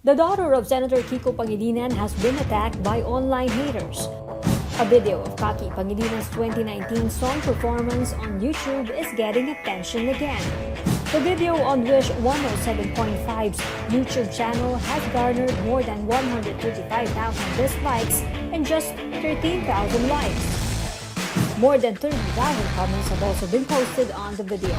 The daughter of Senator Kiko Pangilinan has been attacked by online haters. A video of Kakie Pangilinan's 2019 song performance on YouTube is getting attention again. The video, on which 107.5's YouTube channel has garnered more than 135,000 dislikes and just 13,000 likes. More than 30,000 comments have also been posted on the video.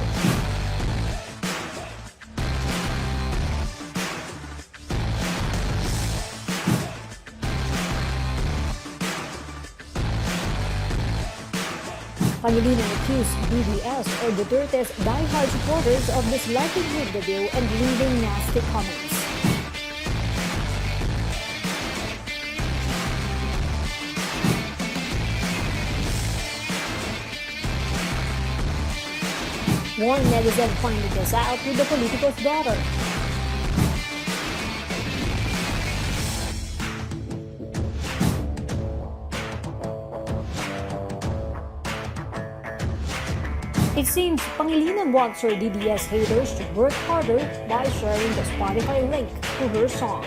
Pangilinan accused BDS or Duterte's diehard supporters of disliking his video and leaving nasty comments. One netizen pointed this out with the politico's daughter. It seems Pangilinan wants her DDS haters to work harder by sharing the Spotify link to her song.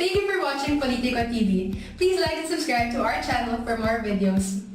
Thank you for watching Politico TV. Please like and subscribe to our channel for more videos.